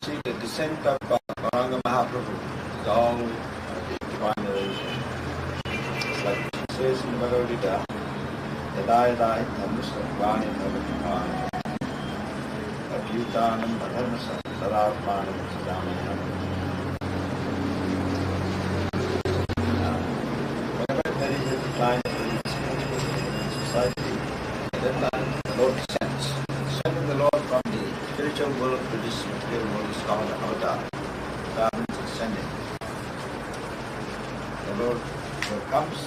see the descent of Gauranga Mahaprabhu is all the divine relation. It's like it says in the Bhagavad Gita, Yada Yada Dhammasya Vani Bhagavad Abhyutanam Dharmasya Saratmanam Siddhamayam. Whenever there is a decline in society, then the Lord descends. Sending the Lord from the spiritual world to this material world is called avatar. That means ascending. The Lord comes to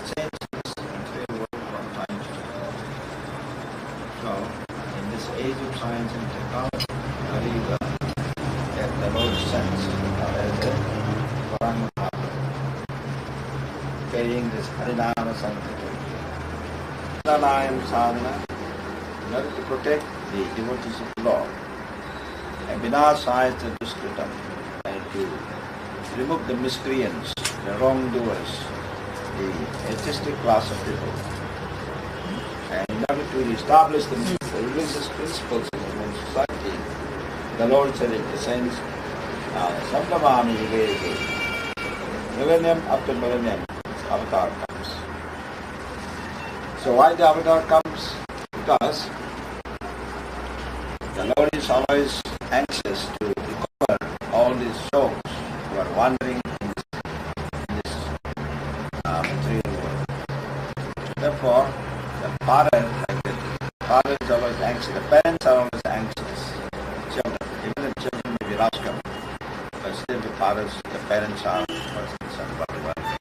change this material world from time to time. So, in this age of science and technology, Kali Yuga, that the Lord descends as a Gauranga Mahaprabhu, carrying this Harinama Sankirtan. Pranayam Sadhana, in order to protect the devotees of the Lord, and vinasaya the duskritam, and to remove the miscreants, the wrongdoers, the atheistic class of people, and in order to establish the religious principles in human society, the Lord said in the sense, Samdhamami Yuge, millennium after millennium, avatar comes. So why the avatar comes? Because the Lord is always anxious to recover all these souls who are wandering in this material world. Therefore, the father is always anxious, the parents are always anxious. Children, even the children may be rascal, but still the parents are first concerned about the welfare.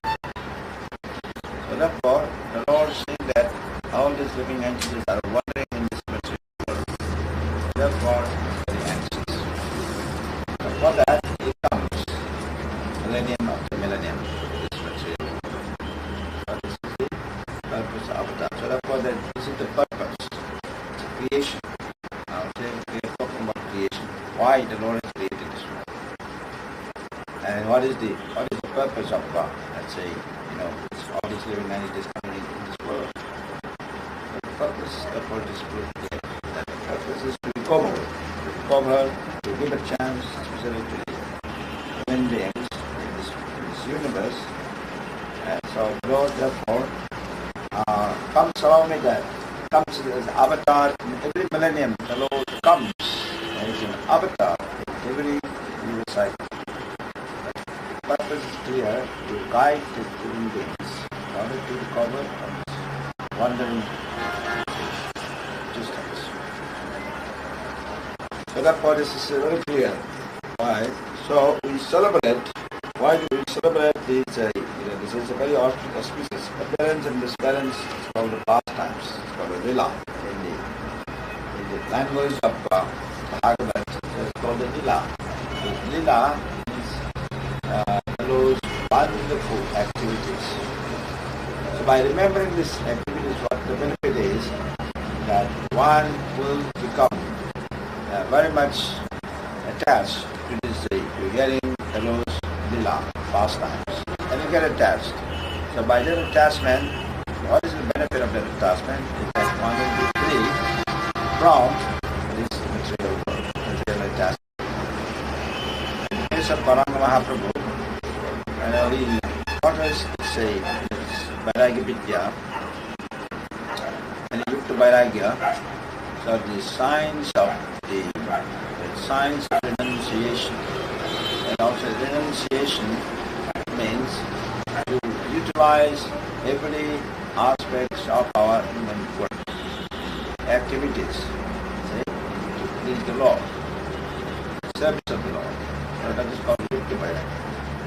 So therefore, the Lord saying that all these living entities are wandering in this material world. Therefore, he is very anxious. So for that, he comes millennium after millennium in this material world. So this is the purpose of avatar. So therefore, this is the purpose. It's a creation. Now we are talking about creation. Why the Lord has created this world. And what is the purpose of God? Let's say, all these living entities coming in this world. The purpose, therefore, this proof here, that the purpose is to recover, to give a chance, especially to the human beings in this universe. And so the Lord, therefore, comes along with that, comes as an avatar in every millennium. The Lord comes as an avatar in every new cycle. The purpose is clear, to guide the human beings in order to recover from this wandering existence. So therefore this is very clear. Why? So we celebrate. Why do we celebrate these? This is a very auspicious appearance, and this appearance is called the pastimes. It's called the Lila in the language of Bhagavad. It's called the Lila. The Lila is those wonderful activities. So by remembering these activities, what the benefit is, that one will become very much attached to this, to getting those lila pastimes, and you get attached. So by that attachment, what is the benefit of that attachment? Is that one will be free from this material world, material attachment. In the case of Gauranga Mahaprabhu, and he taught us to say Vairagya Vidya, and he looked to Vairagya. So the science of renunciation, and also renunciation means to utilize every aspects of our human work, activities, to please the Lord, service of the Lord. So that is called Yukta Vairagya.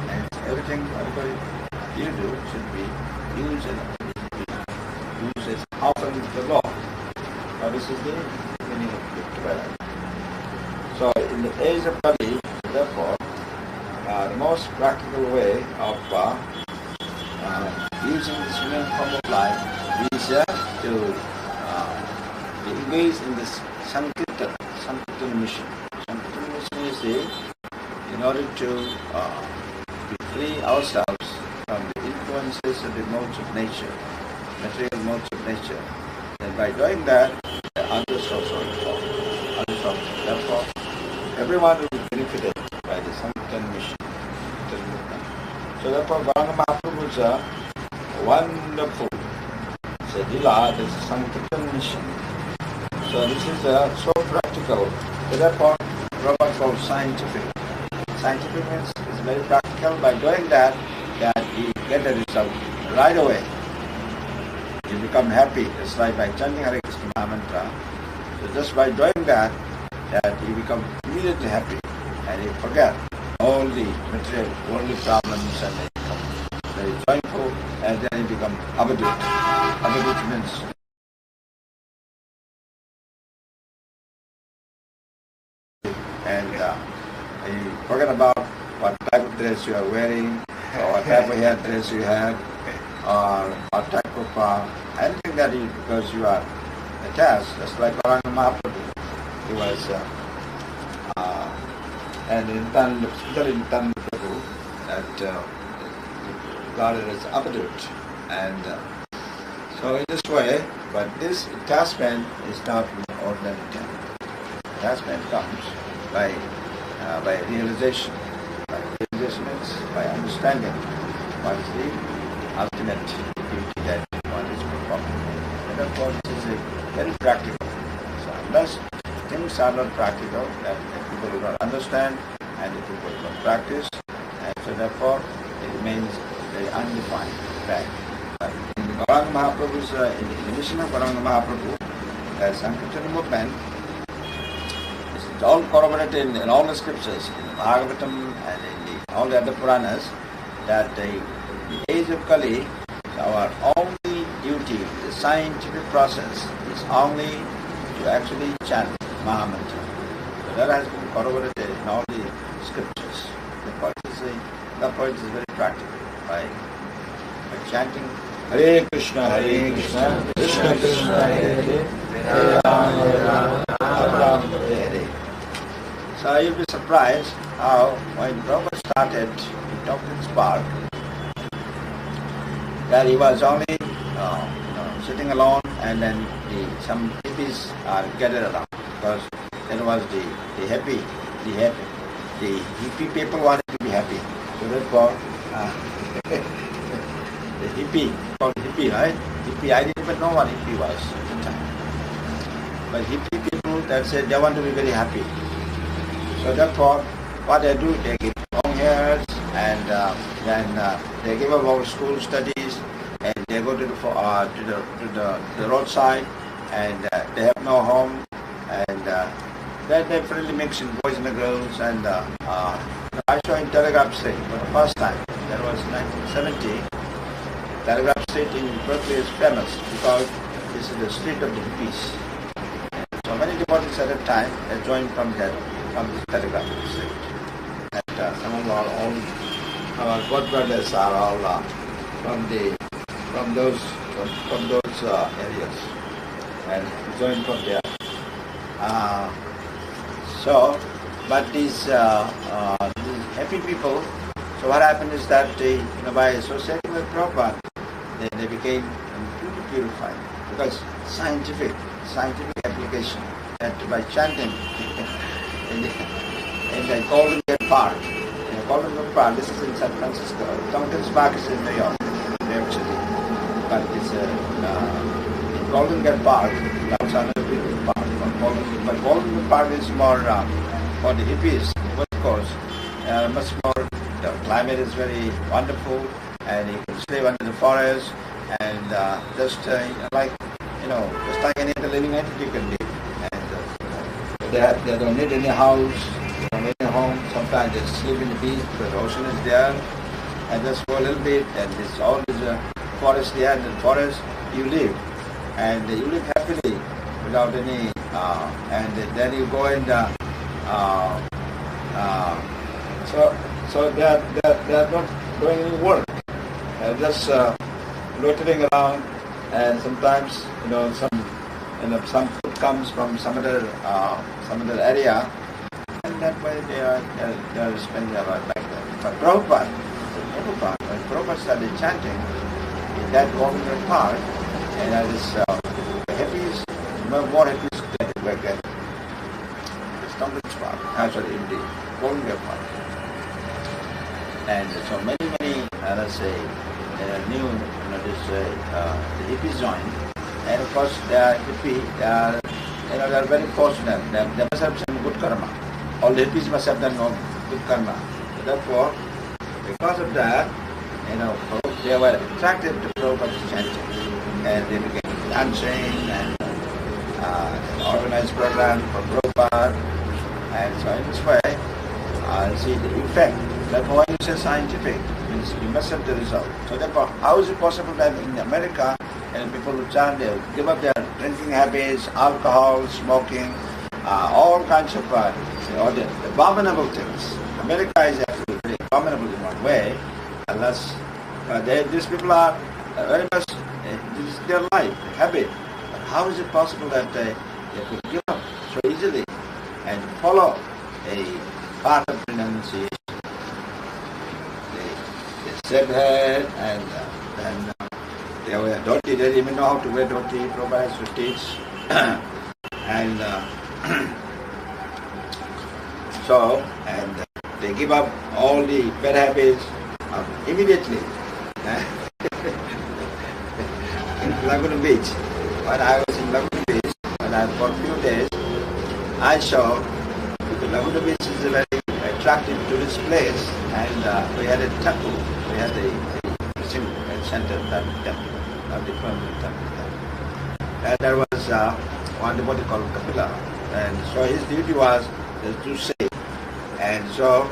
And everything, whatever you do, should be used as offering to the Lord. Now this is the meaning of Yukta Vairagya. So in the age of Kali, therefore, the most practical way of using this human form of life is to engage in this Sankirtan mission. Sankirtan mission is in order to free ourselves from the influences of the modes of nature, material modes of nature. And by doing that, the others also involved. Therefore, everyone will be benefited by the Sankirtan mission. So therefore Gauranga Mahaprabhu's wonderful Lila, this is Sankirtan mission. So this is so practical. So therefore Prabhupada called scientific. Scientific means it's very practical. By doing that you get the result right away. You become happy. It's like by chanting Hare Krishna Maha Mantra. So just by doing that you become immediately happy and you forget all the material, worldly problems, and you become very joyful, and then you become avadut. Avadut means and you forget about what type of dress you are wearing, or what type of hair dress you have, or what type of anything that you, because you are attached, just like Gauranga Mahaprabhu. He was and in Tan Prabhu that God is avadut, and so in this way, but this attachment is not ordinary attachment. Attachment comes by realization. By realization means by understanding what is the ultimate duty that one is performing. And of course, it is very practical. So unless things are not practical, that people will not understand, and the people will not practice, and so therefore it remains very undefined fact. But in Gauranga Mahaprabhu's, in the mission of Gauranga Mahaprabhu, the Sankirtan movement, it's all corroborated in all the scriptures, in the Bhagavatam and in all the other Puranas, that the age of Kali, our only duty, the scientific process, is only to actually chant Mahamantra. So that has been corroborated in all the scriptures. Therefore it is very practical. By chanting Hare Krishna, Krishna Krishna, Hare Hare, Hare Rama, Rama Hare. So you'll be surprised how when Prabhupada started in Tompkins Park, that he was only sitting alone, and then some hippies are gathered around, because there was the hippie people wanted to be happy. So therefore the hippie, called hippie, right? Hippie, I didn't even know what hippie was at the time. But hippie people that said they want to be very happy. So therefore, what they do, they give long hairs, and then they give up all school studies, and they go to the roadside, and they have no home, and then they freely mix in boys and girls. And I saw in Telegraph Street for the first time. That was 1970. Telegraph Street in Berkeley is famous because this is the street of the hippies. So many devotees at that time they joined from this Telegraph Street. And some of our godbrothers are all from those areas, and joined from there. But these happy people. So what happened is that by associating with Prabhupada, they became completely purified, because scientific application, that by chanting in the Golden Gate Park. In the Golden Gate Park, this is in San Francisco. Tompkins Park is in New York City. But it's in Golden Gate Park, that's another beautiful park. But Golden Gate Park is more for the hippies, of course, much more. The climate is very wonderful, and you can live under the forest, and just like any other living entity can live. And they don't need any house, they don't need any home. Sometimes they sleep in the beach because the ocean is there, and just go a little bit, and there's all this forest there, and the forest you live, and you live happily without any. And then you go and So they are not doing any work. They're just loitering around, and sometimes some food comes from some other area, and that way they are spending their life like that. But Prabhupada, when Prabhupada started chanting in that Golden Gate Park, and the hippies, more hippies were getting. Park, in the Columbia Park. And so many, let's say, new, the hippies joined. And of course, they are hippie, they are very fortunate. They must have some good karma. All the hippies must have done good karma. So therefore, because of that, they were attracted to Prabhupada's chanting. And they began dancing and organized program for Prabhupada. And so in this way, see the effect. Therefore, when you say scientific, means you must have the result. So therefore, how is it possible that in America, people who chant, they give up their drinking habits, alcohol, smoking, all kinds of the abominable things. America is actually very abominable in one way, unless these people are very much, this is their life, habit. But how is it possible that they could give up so easily and follow a path of renunciation? They shaved head and then they wear dhoti. They didn't even know how to wear dhoti. Prabhupada has to teach. And they give up all the bad habits immediately. In Laguna Beach, when I was in Laguna Beach, for a few days, I saw the Laguna Beach is a very attractive tourist place, and we had a temple. We had a Singh center, that temple, a different temple there. And there was one devotee called Kapila, and so his duty was to say. And so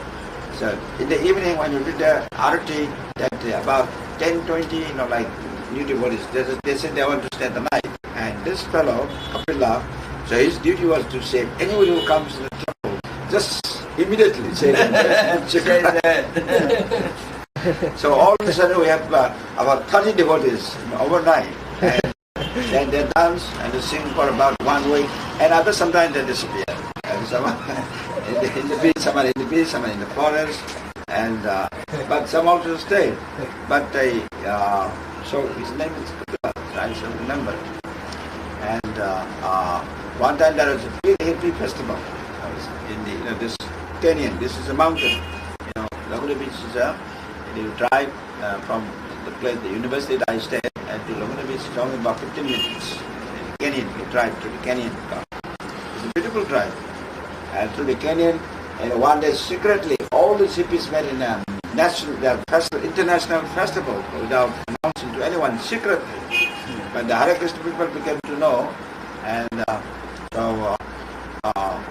in the evening when you did the arati, that about 10-20, like new devotees, they said they want to stay the night. And this fellow, Kapila, so his duty was to say, anybody who comes to the temple, just immediately say So all of a sudden we have about 30 devotees overnight. And then they dance and they sing for about 1 week, and after some time they disappear. And some in the beach, some are in the beach, some are in the forest, and but some also stay. But so his name is Srila, I shall remember. And one time there was a big hippie festival in the this canyon. This is a mountain. Laguna Beach is you drive from the place, the university that I stayed, and to Laguna Beach is only about 15 minutes. In the canyon, you drive to the canyon. It's a beautiful drive. And through the canyon, and one day secretly, all the hippies met in a international festival without announcing to anyone secretly. But the Hare Krishna people began to know, and so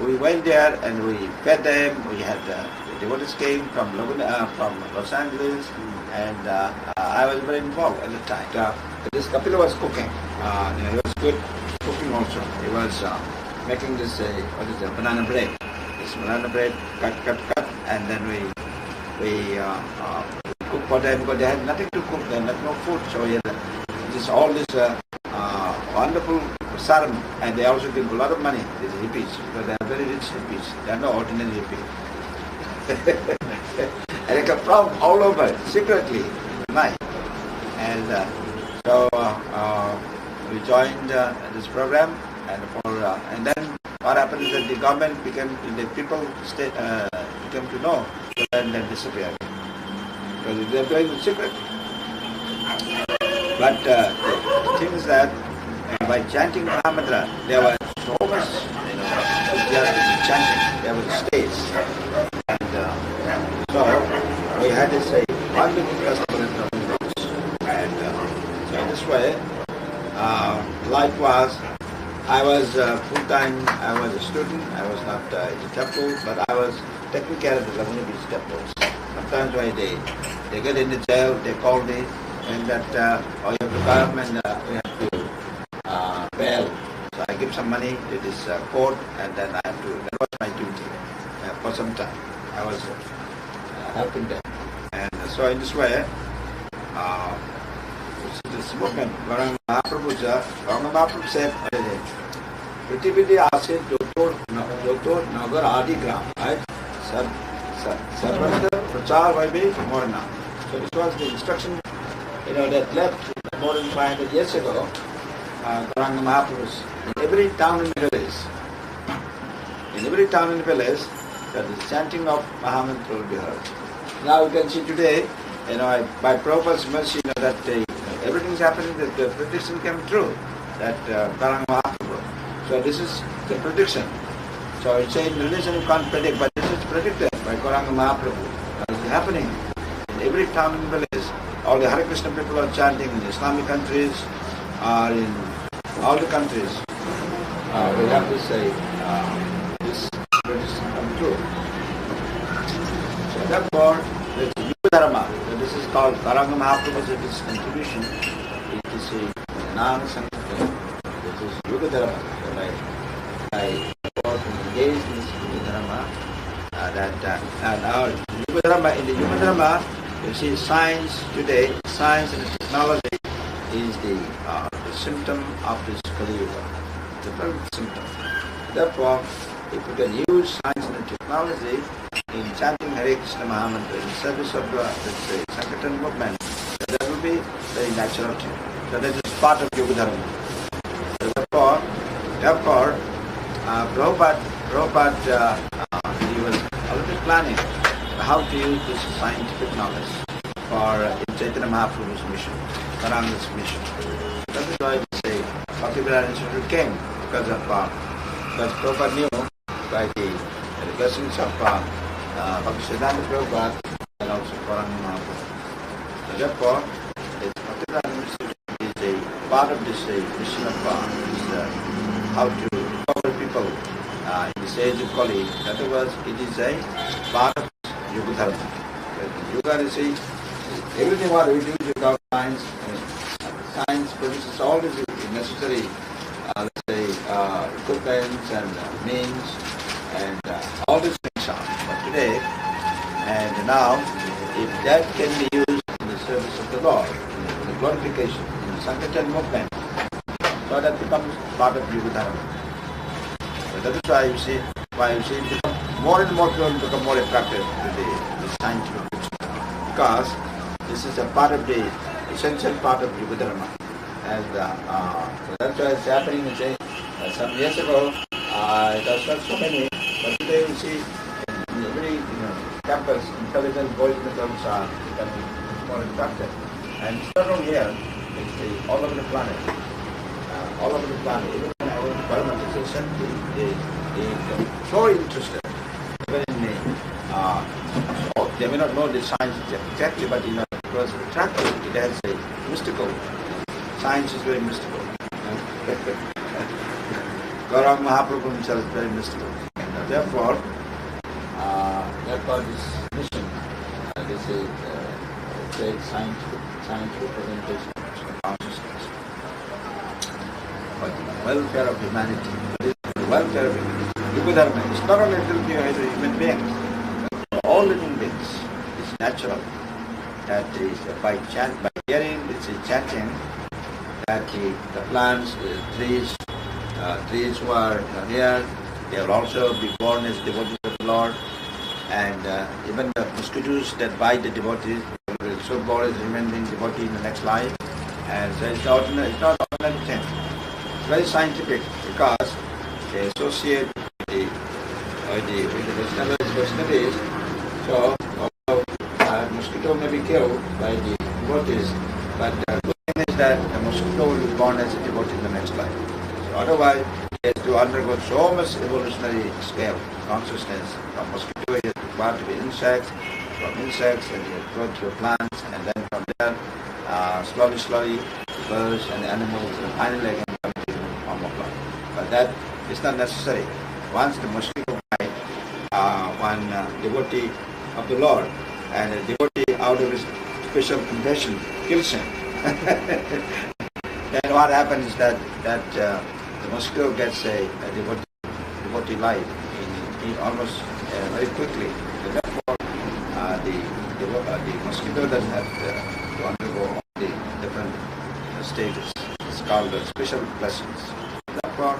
we went there and we fed them. We had the devotees came from Los Angeles, and I was very involved at the time. This Kapila was cooking. He was good cooking also. He was making this banana bread. This banana bread, cut, and then we cook for them because they had nothing to cook. They had no food, so we had all this wonderful saram, and they also give a lot of money. These hippies, because they are very rich hippies. They are not ordinary hippies. And they come from all over secretly at night. And so we joined this program, and then what happened is that the government the people became to know, and then disappeared because they are doing it secret. But the thing is that by chanting Mahamantra, there was so much chanting. There was a stage, and so we had this one big festival in the rooms. And so in this way, life was. I was full-time, I was a student, I was not in the temple, but I was taking care of the Laguna Beach temples. Sometimes when they get in the jail, they call me, and that, you have to come and we have to bail. So I give some money to this court, and then I have to, that was my duty for some time. I was helping them. And so in this way, this movement, Gauranga Mahaprabhu said, Pritividi Asit Dotor Nagar Adi Gram, right? Sarvatra Prachar Vaibe Morna. So this was the instruction, that left more than 500 years ago. Gauranga Mahaprabhu, in every town and village, In every town and village, that the chanting of Mahamantra will be heard. Now you can see today, by Prabhupada's mercy, that everything is happening, that the prediction came true, that Karang Mahaprabhu. So this is the prediction. So it's saying religion you can't predict, but this is predicted by Karang Mahaprabhu. It's happening in every town and village. All the Hare Krishna people are chanting in Islamic countries, or in all the countries. We have to say this prediction come true. So therefore, it's Yuga Dharma. So this is called Karanga Mahaprabhu's contribution. It is a non-sanctified. This is Yuga Dharma. So I engaged in this Yuga Dharma. Yuga Dharma, in the Yuga Dharma, you see science today, science and technology is the symptom of this Kali Yuga. The very symptom. Therefore, if we can use science and technology in chanting Hare Krishna Mahamantra in service of the Sankirtan movement, that will be very natural thing. So that is part of Yuga Dharma. Therefore, Prabhupada he was already planning how to use this scientific knowledge for Chaitanya Mahaprabhu's mission, Karanga's mission. That is why we say Bhaktivedanta came because Prabhupada knew by the blessings of Bhaktivedanta Prabhupada and also Karanga Mahaprabhu. So therefore, Bhaktivedanta is a part of this mission of how to recover people in this age of Kali. In other words, it is a part of Yuga Dharma. Yuga is everything what we do without science. Science produces all these necessary, equipments and means and all these things are. But today and now, if that can be used in the service of the Lord, in the glorification, in the Sankirtan movement, so that becomes part of Yuga Dharma. So that is why you see more and more people become more attracted to the scientific fiction, because this is a part of the essential part of Yuga Dharma. And so that's why it's happening. Some years ago, it was not so many, but today you see in every campus, intelligent boys and girls are becoming more attracted. And it's not only here, it's all over the planet. All over the planet, even in our environment, they so interested. Even in they may not know the science exactly, but because of attractive, it has a mystical. Science is very mystical. Gauranga Mahaprabhu himself is very mystical. And therefore, this mission, this is great science representation of consciousness. But the welfare of humanity, the welfare of Yuga Dharma is not only to be human beings, but all living beings. It's natural that is by hearing, it's a chanting that the plants, the trees who are here, they will also be born as devotees of the Lord, and even the mosquitoes that bite the devotees will also born as remaining devotee in the next life. And so it's not ordinary thing. It's very scientific because they associate with the Vaishnavis. So although mosquito may be killed by the devotees, but the good thing is that the mosquito will be born as a devotee in the next life. So otherwise, he has to undergo so much evolutionary scale, consciousness. From mosquito, he has to go to the insects, from insects, and he has to go through plants, and then from there, slowly, birds and animals, and finally again come to the form of life. But that is not necessary. Once the mosquito bites one devotee of the Lord, and a devotee out of his special compassion kills him, then what happens is that the mosquito gets a devotee life in almost very quickly. So therefore, the mosquito doesn't have to undergo all the different stages. It's called the special blessings. Therefore,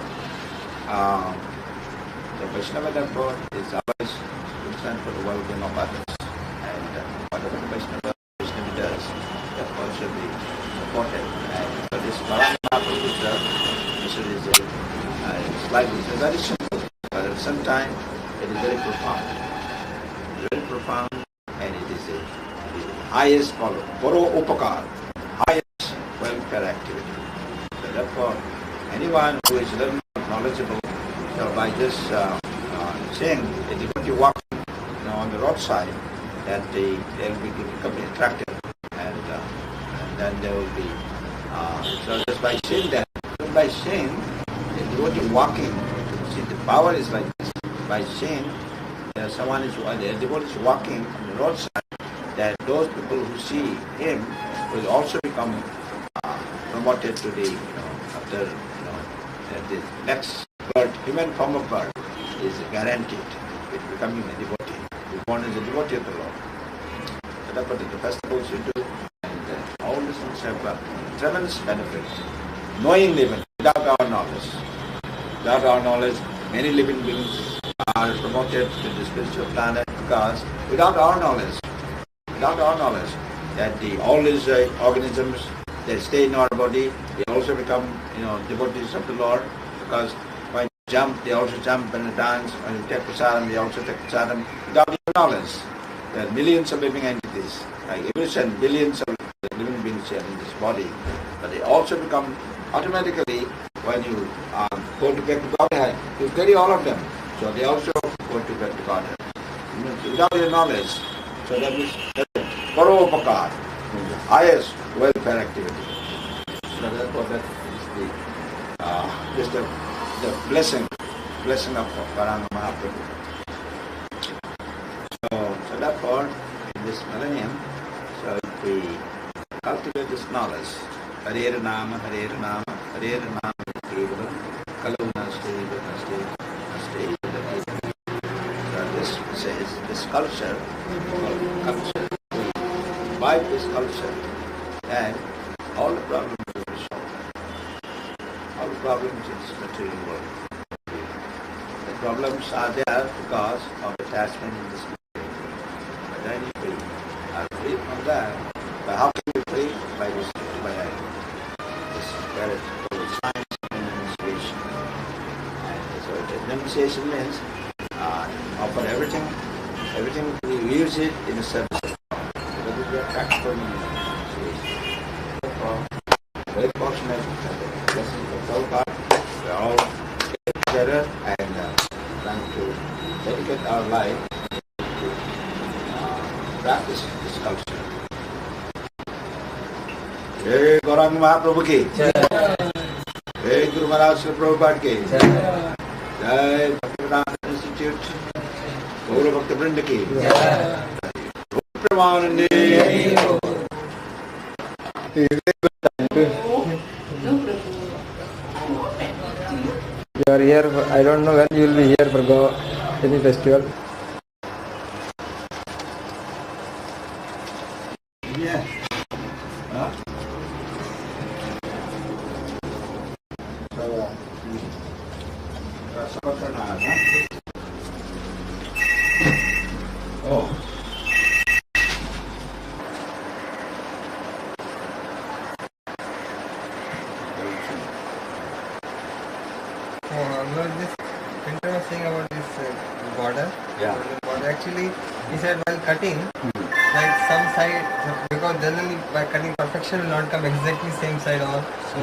the Vaishnava therefore is always concerned for the well-being of others, and whatever the Vaishnava does, therefore should be supported. And for this Karanga Mahaprabhu's mission is slightly very simple, but at the the same time, it is very profound. Very profound, and it is the highest follow. Poro upakar, highest welfare activity. So therefore, anyone who is little knowledgeable, by just seeing a devotee walking on the roadside, that they will become attracted, and then they will be. So just by seeing that, by seeing a devotee walking, see the power is like this. By seeing that someone is, a devotee is walking on the roadside, that those people who see him will also become promoted to the, after, the next birth, human form of birth is guaranteed with becoming a devotee. You're born as a devotee of the Lord. So that's what the festivals you do, and all these things have tremendous benefits. Knowing even without our knowledge. Without our knowledge, many living beings are promoted to the spiritual planet because without our knowledge, that all these organisms that stay in our body, they also become, devotees of the Lord, because when you jump, they also jump and dance. When you take prasadam, they also take prasadam. Without your knowledge, there are millions of living entities, like evolution, billions of living beings here in this body, but they also become automatically, when you go to get to Godhead, you carry all of them. So they also go to get to Godhead. Without your knowledge, so that is Paropakar, the highest welfare activity. So therefore that is the blessing of Paranga Mahaprabhu. So therefore, in this millennium, so if we cultivate this knowledge, Hare Nama, Hare Nama, Hare Nama, Kevalam, Kalau Naste. So this says, this culture, we imbibe this culture, and all the problems will be solved. All the problems in this material world. The problems are there because of attachment in this material world. But then if we are free from that, but how can we be free? By this spirit, called science and demonstration. And so demonstration means offer everything we use it in the service of God. So that is the practical demonstration. Therefore, very fortunate that the blessings of Kolkata, we are all getting together and trying to dedicate our life to practice this culture. Jai Gauranga Mahaprabhu ki Jai. Jai Guru Maharaj Srila Prabhupada ki Jai. Jai Bhaktivedanta Institute Gaura Bhaktivinoda ki Jai. Pramanande. You are here for, I don't know when you will be here for any festival. Yeah. Oh. This Pinter was saying about this border. Yeah. Border. Actually, he said while cutting, like some side, because generally by cutting perfection will not come exactly same side all. So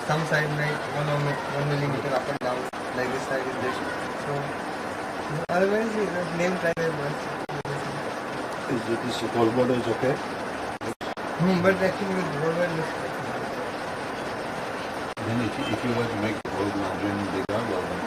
some side like 1 millimeter up and down, like this side is this. So otherwise, name try their best. Is this whole border is okay? But actually with border looks like. Then if you were to make the whole margin bigger, well then